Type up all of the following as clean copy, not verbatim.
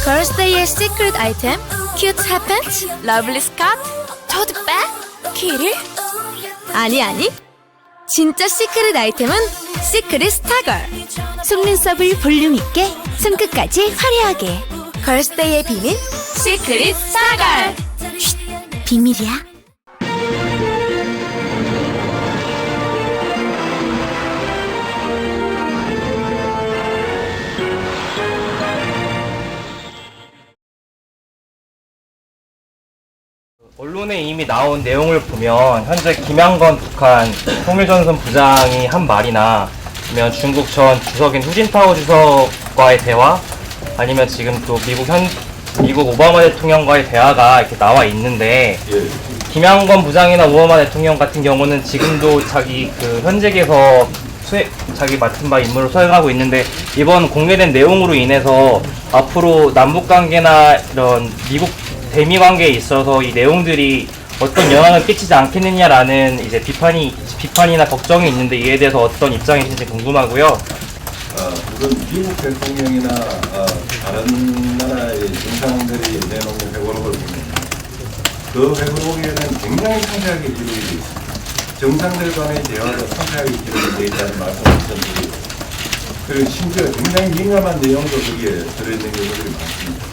걸스데이의 시크릿 아이템, 큐트 핫팬츠, 러블리 스카트, 토트백, 키를? 아니 진짜 시크릿 아이템은 시크릿 스타걸. 속눈썹을 볼륨 있게, 손끝까지 화려하게. 걸스데이의 비밀, 시크릿 스타걸. 쉿, 비밀이야. 언론에 이미 나온 내용을 보면 현재 김양건 북한 통일전선 부장이 한 말이나 아니면 중국 전 주석인 후진타오 주석과의 대화, 아니면 지금 또 미국 오바마 대통령과의 대화가 이렇게 나와 있는데, 김양건 부장이나 오바마 대통령 같은 경우는 지금도 자기 그 현직에서 자기 맡은 바 임무를 수행하고 있는데, 이번 공개된 내용으로 인해서 앞으로 남북 관계나 이런 미국 대미 관계에 있어서 이 내용들이 어떤 영향을 끼치지 않겠느냐라는 이제 비판이나 걱정이 있는데, 이에 대해서 어떤 입장이신지 궁금하고요. 우선 미국 대통령이나 다른 나라의 정상들이 내놓은 회고록을 보면 그 회고록에는 굉장히 상세하게 기록이 되어 있습니다. 정상들 간의 대화도 상세하게 기록이 되어 있다는 말씀을 드리고, 그리고 심지어 굉장히 민감한 내용도 거기에 들어있는 경우들이 많습니다.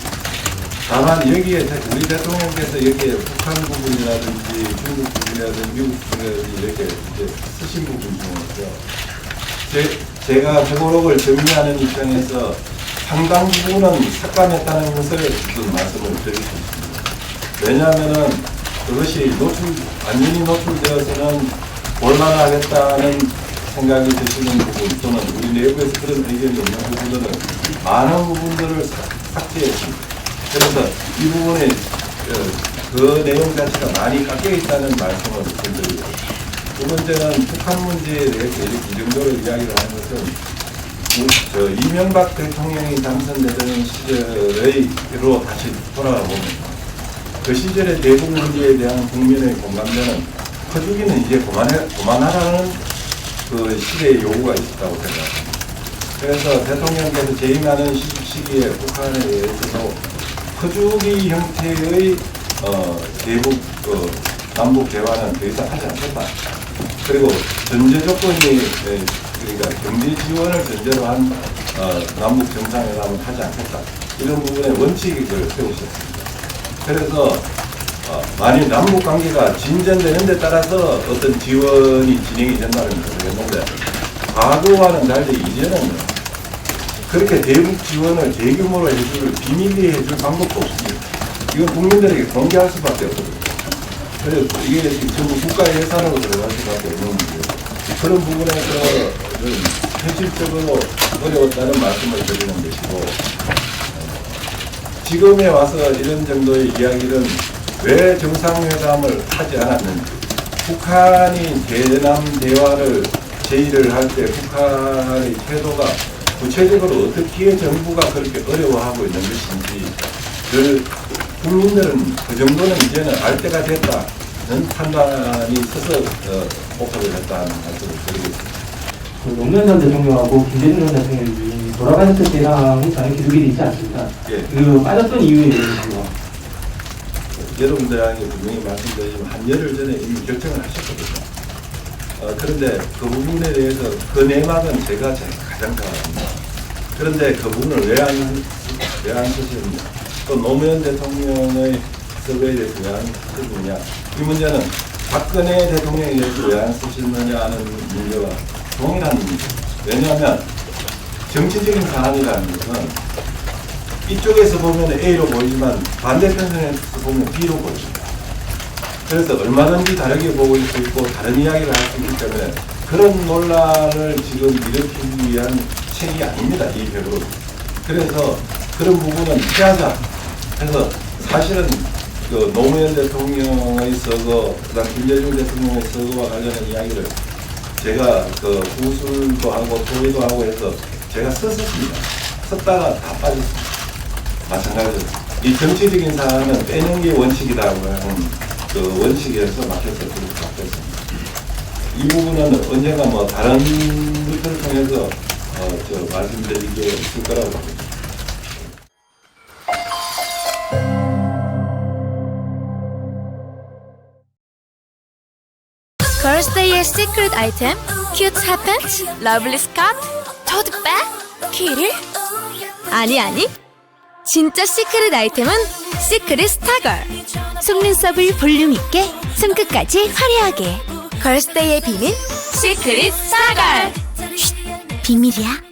다만 여기에 우리 대통령께서 이렇게 북한 부분이라든지 중국 부분이라든지 미국 부분이라든지 이렇게 이제 쓰신 부분 중에서 제가 회고록을 정리하는 입장에서 상당 부분은 삭감했다는 것을 무슨 말씀을 드릴 수 있습니다. 왜냐하면은 그것이 완전히 노출되어서는 곤란하겠다는 생각이 드시는 부분, 또는 우리 내부에서 그런 의견이 있는 부분들은 많은 부분들을 삭제했습니다. 그래서 이 부분에 그 내용 자체가 많이 깎여 있다는 말씀을 드립니다. 두 번째는 북한 문제에 대해서 이 정도로 이야기를 하는 것은 이명박 대통령이 당선되던 시절로 다시 돌아가 보면 그 시절의 대북 문제에 대한 국민의 공감대는 퍼주기는 이제 그만하라는 그 시대의 요구가 있었다고 생각합니다. 그래서 대통령께서 재임하는 시기에 북한에 대해서도 퍼주기 형태의 남북 대화는 더 이상 하지 않겠다. 그리고 전제 조건이 그러니까 경제 지원을 전제로 한 남북 정상회담은 하지 않겠다. 이런 부분에 원칙을 세우셨습니다. 그래서 만일 남북 관계가 진전되는 데 따라서 어떤 지원이 진행이 된다면 모르겠는데, 과거와는 달리 이제는 그렇게 대북 지원을 대규모로 비밀리에 해줄 방법도 없습니다. 이건 국민들에게 공개할 수밖에 없거든요. 그래서 이게 전부 국가 예산으로 들어갈 수밖에 없는 문제예요. 그런 부분에서 현실적으로 어려웠다는 말씀을 드리는 것이고, 지금에 와서 이런 정도의 이야기는 왜 정상회담을 하지 않았는지, 북한이 대남 대화를 제의를 할 때 북한의 태도가 구체적으로 어떻게 정부가 그렇게 어려워하고 있는 것인지, 국민들은 그 정도는 이제는 알 때가 됐다는 판단이 서서 복잡을 했다는 말씀을 드리겠습니다. 노무현 전 대통령하고 김대중 전 대통령이 돌아가셨을 때랑 저는 기록이 있지 않습니다. 예. 그 빠졌던 이유에 대해서 여러분들에게 분명히 말씀드리지만 한 열흘 전에 이미 결정을 하셨거든요. 그런데 그 부분에 대해서 그 내막은 제가 가장 잘 압니다. 그런데 그 부분을 왜 안 쓰시느냐, 또 노무현 대통령의 서거에 대해서 왜 안 쓰느냐, 이 문제는 박근혜 대통령에 대해서 왜 안 쓰시느냐 하는 문제와 동일한 문제입니다. 왜냐하면 정치적인 사안이라는 것은 이쪽에서 보면 A로 보이지만 반대편에서 보면 B로 보입니다. 그래서 얼마든지 다르게 보고 있고 다른 이야기를 할 수 있기 때문에 그런 논란을 지금 일으키기 위한 책이 아닙니다, 이 회고록. 그래서 그런 부분은 피하자. 그래서 사실은 그 노무현 대통령의 서거, 그다음 김대중 대통령의 서거와 관련한 이야기를 제가 그 구술도 하고 토의도 하고 해서 제가 썼습니다. 썼다가 다 빠졌습니다. 마찬가지로 이 정치적인 사안은 빼는 게 원칙이라고 하는 그 원칙에서 막혀서 그렇게 바뀌었습니다. 이 부분은 언젠가 뭐 다른 루트를 통해서 말씀드리게 있을 거라고 봅니다. 걸스데이의 시크릿 아이템 큐트 핫팬츠, 러블리 스커트, 토트백, 키를? 아니 진짜 시크릿 아이템은 시크릿 스타걸. 속눈썹을 볼륨 있게, 손끝까지 화려하게. 걸스데이의 비밀 시크릿 스타걸. 쉿, 비밀이야.